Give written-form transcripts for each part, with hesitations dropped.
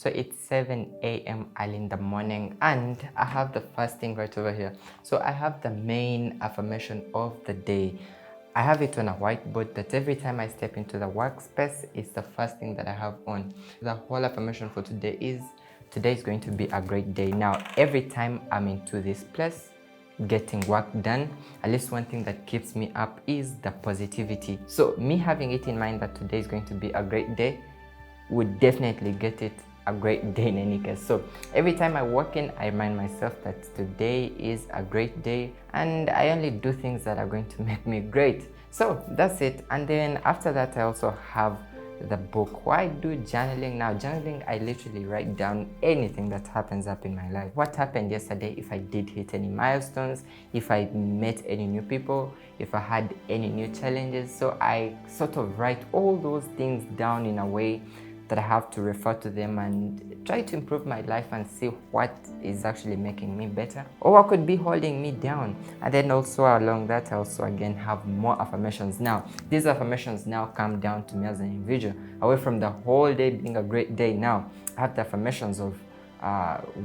So it's 7 a.m. early in the morning, and I have the first thing right over here. So I have the main affirmation of the day. I have it on a whiteboard that every time I step into the workspace, it's the first thing that I have on. The whole affirmation for today is, today is going to be a great day. Now, every time I'm into this place, getting work done, at least one thing that keeps me up is the positivity. So me having it in mind that today is going to be a great day would definitely get it a great day in any case. So every time I walk in, I remind myself that today is a great day and I only do things that are going to make me great. So that's it. And then after that, I also have the book. Why do journaling now? Journaling, I literally write down anything that happens up in my life. What happened yesterday, if I did hit any milestones, if I met any new people, if I had any new challenges. So I sort of write all those things down in a way that I have to refer to them and try to improve my life and see what is actually making me better or what could be holding me down. And then also along that, I also again have more affirmations. Now, these affirmations now come down to me as an individual, away from the whole day being a great day. Now, I have the affirmations of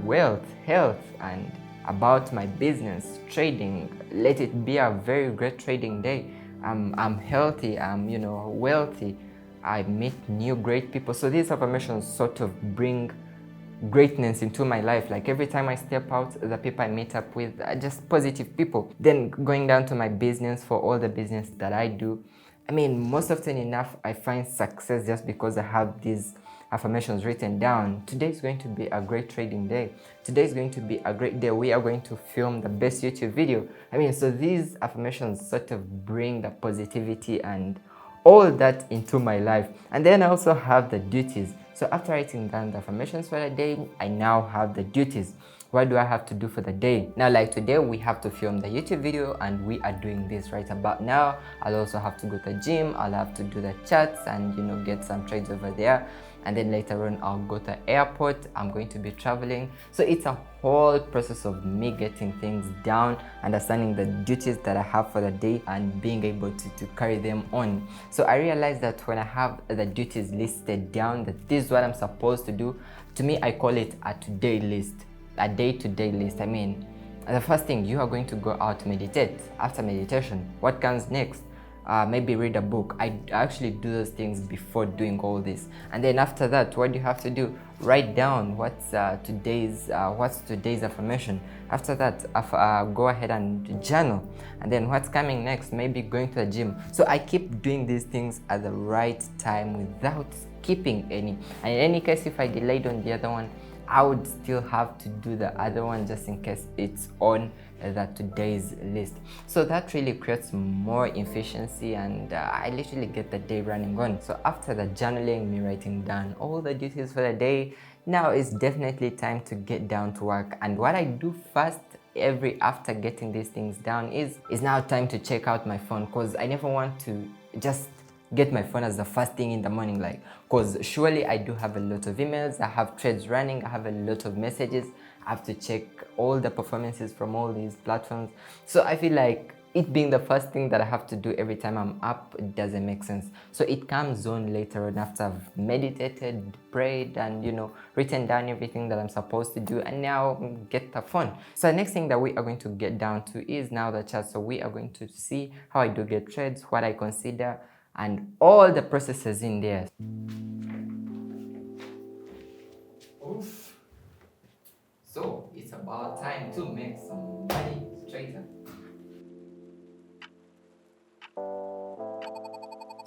wealth, health, and about my business, trading. Let it be a very great trading day. I'm healthy, I'm wealthy, I meet new great people. So these affirmations sort of bring greatness into my life. Like every time I step out, the people I meet up with are just positive people. Then going down to my business, for all the business that I do, I mean, most often enough, I find success just because I have these affirmations written down. Today is going to be a great trading day. Today is going to be a great day. We are going to film the best YouTube video. I mean, so these affirmations sort of bring the positivity and all that into my life. And then I also have the duties. So after writing down the affirmations for the day, I now have the duties. What do I have to do for the day? Now, like today, we have to film the YouTube video and we are doing this right about now. I'll also have to go to the gym. I'll have to do the chats and, get some trades over there. And then later on, I'll go to the airport. I'm going to be traveling. So it's a whole process of me getting things down, understanding the duties that I have for the day and being able to carry them on. So I realized that when I have the duties listed down, that this is what I'm supposed to do. To me, I call it a today list, a day-to-day list. I mean, the first thing, you are going to go out to meditate. After meditation, what comes next? Maybe read a book. I actually do those things before doing all this. And then after that, what do you have to do? Write down what's today's affirmation. After that, go ahead and journal. And then what's coming next? Maybe going to the gym. So I keep doing these things at the right time without skipping any. And in any case, if I delayed on the other one, I would still have to do the other one just in case it's on the today's list. So that really creates more efficiency and I literally get the day running on. So after the journaling, me writing down all the duties for the day, now it's definitely time to get down to work. And what I do first after getting these things down is now time to check out my phone, because I never want to just get my phone as the first thing in the morning, like, because surely I do have a lot of emails, I have trades running, I have a lot of messages, I have to check all the performances from all these platforms. So I feel like it being the first thing that I have to do every time I'm up, it doesn't make sense. So it comes on later on after I've meditated, prayed, and written down everything that I'm supposed to do, and now get the phone. So the next thing that we are going to get down to is now the chart. So we are going to see how I do get trades, what I consider, and all the processes in there. Oof. So it's about time to make some money straight up.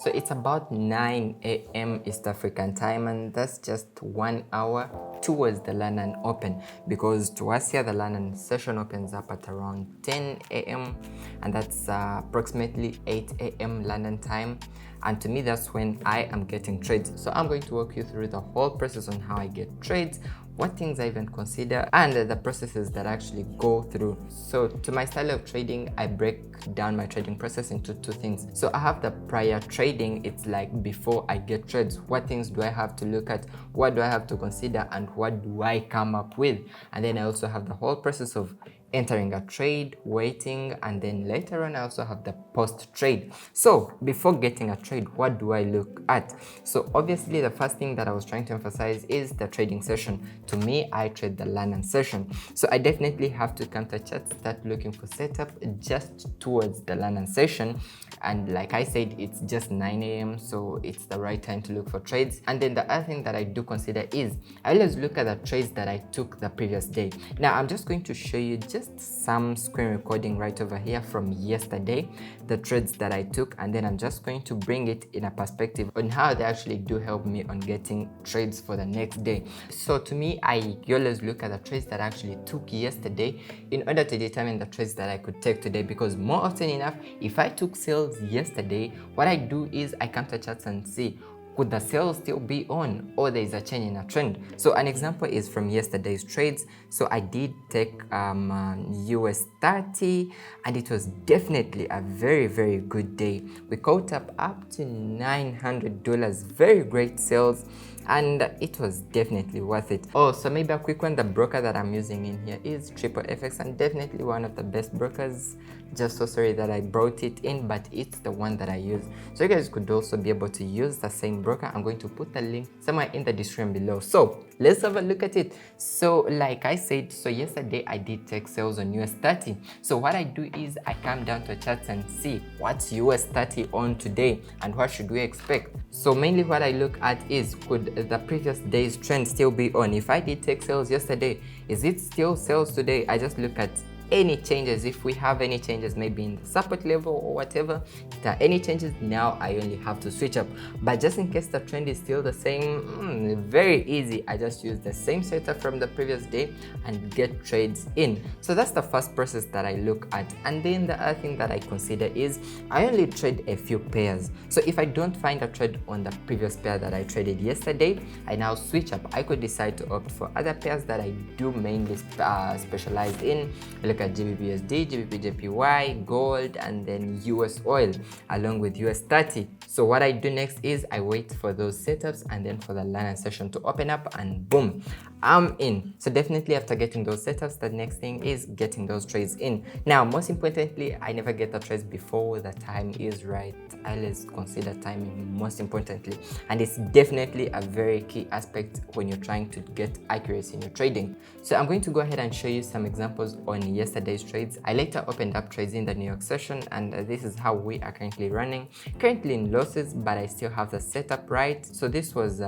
So it's about 9 a.m. East African time, and that's just 1 hour towards the London Open, because to us here the London session opens up at around 10 a.m. and that's approximately 8 a.m. London time. And to me, that's when I am getting trades. So I'm going to walk you through the whole process on how I get trades, what things I even consider, and the processes that I actually go through. So to my style of trading, I break down my trading process into two things. So I have the prior trading. It's like before I get trades, what things do I have to look at, what do I have to consider, and what do I come up with. And then I also have the whole process of entering a trade, waiting, and then later on I also have the post trade. So before getting a trade, what do I look at? So obviously the first thing that I was trying to emphasize is the trading session. To me, I trade the learn session. So I definitely have to come to chat, start looking for setup just towards the learn session. And like I said, it's just 9 a.m. so it's the right time to look for trades. And then the other thing that I do consider is I always look at the trades that I took the previous day. Now I'm just going to show you just some screen recording right over here from yesterday, the trades that I took, and then I'm just going to bring it in a perspective on how they actually do help me on getting trades for the next day. So to me, I always look at the trades that I actually took yesterday in order to determine the trades that I could take today, because more often enough, if I took sales yesterday, what I do is I come to charts and see, could the sales still be on, or there is a change in a trend? So an example is from yesterday's trades. So I did take US 30, and it was definitely a very good day. We caught up to $900, very great sales, and it was definitely worth it. Oh, so maybe a quick one, the broker that I'm using in here is Triple FX, and definitely one of the best brokers. Just so sorry that I brought it in, but it's the one that I use. So you guys could also be able to use the same broker. I'm going to put the link somewhere in the description below. So let's have a look at it. So like I said, so yesterday I did take sales on US 30. So what I do is I come down to charts and see what's US 30 on today and what should we expect. So mainly what I look at is, could the previous day's trend still be on? If I did take sales yesterday, is it still sales today? I just look at any changes. If we have any changes, maybe in the support level or whatever, if there are any changes, now I only have to switch up. But just in case the trend is still the same, very easy, I just use the same setup from the previous day and get trades in. So that's the first process that I look at. And then the other thing that I consider is I only trade a few pairs. So if I don't find a trade on the previous pair that I traded yesterday, I now switch up. I could decide to opt for other pairs that I do mainly specialize in. Look at GBPUSD, GBPJPY, gold, and then US oil along with US 30. So what I do next is I wait for those setups and then for the learner session to open up, and boom, I'm in. So definitely after getting those setups, the next thing is getting those trades in. Now, most importantly, I never get the trades before the time is right. I always consider timing most importantly, and it's definitely a very key aspect when you're trying to get accuracy in your trading. So I'm going to go ahead and show you some examples on yesterday's trades. I later opened up trades in the New York session, and this is how we are currently running. Currently in losses, but I still have the setup right. So this was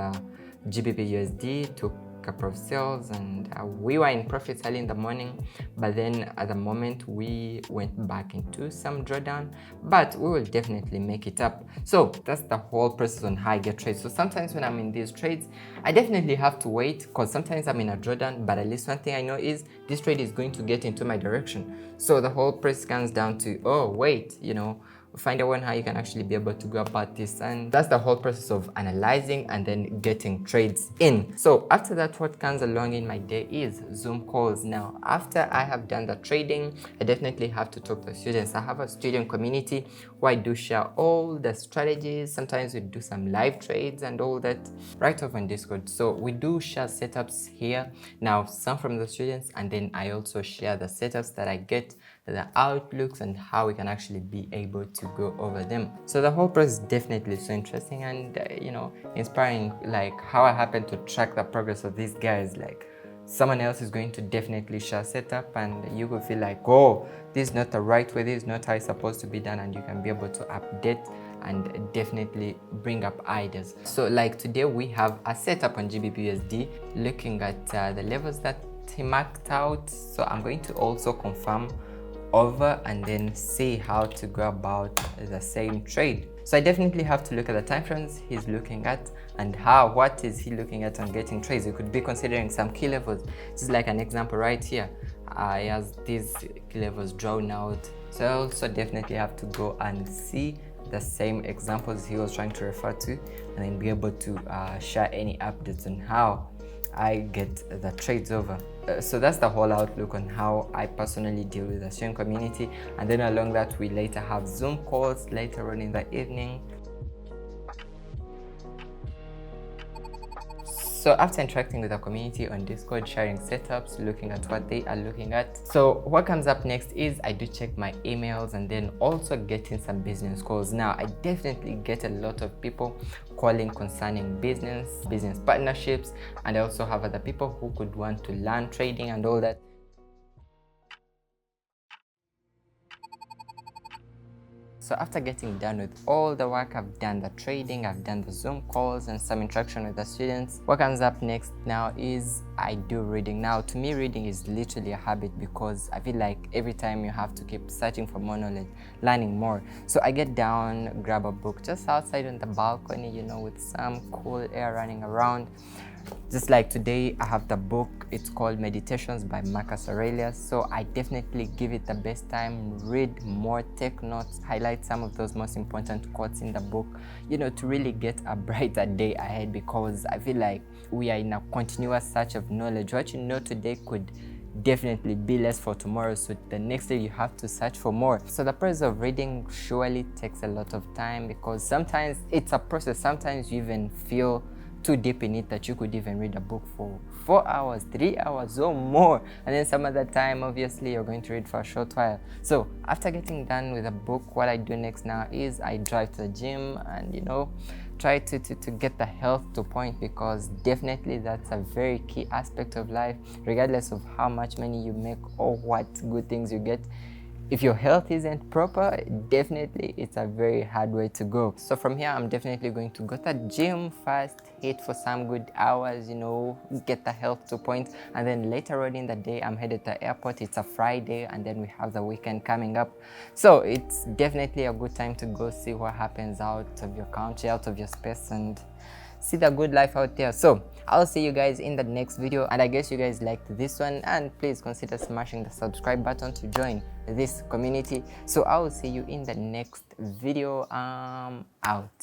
GBPUSD, took couple of sales, and we were in profits early in the morning, but then at the moment we went back into some drawdown, but we will definitely make it up. So that's the whole process on how I get trades. So sometimes when I'm in these trades, I definitely have to wait, because sometimes I'm in a drawdown, but at least one thing I know is this trade is going to get into my direction. So the whole process comes down to, oh wait, find out how you can actually be able to go about this, and that's the whole process of analyzing and then getting trades in. So after that, what comes along in my day is Zoom calls. Now after I have done the trading, I definitely have to talk to students. I have a student community where I do share all the strategies. Sometimes we do some live trades and all that right off on Discord. So we do share setups here, now some from the students, and then I also share the setups that I get, the outlooks, and how we can actually be able to go over them. So the whole process is definitely so interesting and inspiring, like how I happen to track the progress of these guys. Like someone else is going to definitely share setup, and you will feel like, oh, this is not the right way, this is not how it's supposed to be done, and you can be able to update and definitely bring up ideas. So like today we have a setup on GBPUSD looking at the levels that he marked out. So I'm going to also confirm over and then see how to go about the same trade. So I definitely have to look at the time frames he's looking at and what is he looking at on getting trades. You could be considering some key levels. This is like an example right here. He has these key levels drawn out. So I also definitely have to go and see the same examples he was trying to refer to, and then be able to share any updates on how I get the trades over. So that's the whole outlook on how I personally deal with the student community. And then along that, we later have Zoom calls later on in the evening. So after interacting with the community on Discord, sharing setups, looking at what they are looking at, so what comes up next is I do check my emails and then also getting some business calls. Now I definitely get a lot of people calling concerning business partnerships, and I also have other people who could want to learn trading and all that. So after getting done with all the work, I've done the trading, I've done the Zoom calls and some interaction with the students. What comes up next now is I do reading. Now to me, reading is literally a habit because I feel like every time you have to keep searching for more knowledge, learning more. So I get down, grab a book just outside on the balcony, you know, with some cool air running around. Just like today, I have the book, it's called Meditations by Marcus Aurelius. So I definitely give it the best time, read more, take notes, highlight some of those most important quotes in the book, you know, to really get a brighter day ahead, because I feel like we are in a continuous search of knowledge. What you know today could definitely be less for tomorrow, so the next day you have to search for more. So the process of reading surely takes a lot of time, because sometimes it's a process. Sometimes you even feel too deep in it that you could even read a book for 4 hours, 3 hours or more, and then some other time obviously you're going to read for a short while. So after getting done with a book, what I do next now is I drive to the gym and, you know, try to get the health to point, because definitely that's a very key aspect of life, regardless of how much money you make or what good things you get. If your health isn't proper, definitely it's a very hard way to go. So from here, I'm definitely going to go to the gym first, hit for some good hours, you know, get the health to point, and then later on in the day, I'm headed to the airport. It's a Friday, and then we have the weekend coming up. So it's definitely a good time to go see what happens out of your country, out of your space, and see the good life out there. So I'll see you guys in the next video, and I guess you guys liked this one, and please consider smashing the subscribe button to join this community. So I will see you in the next video. Out.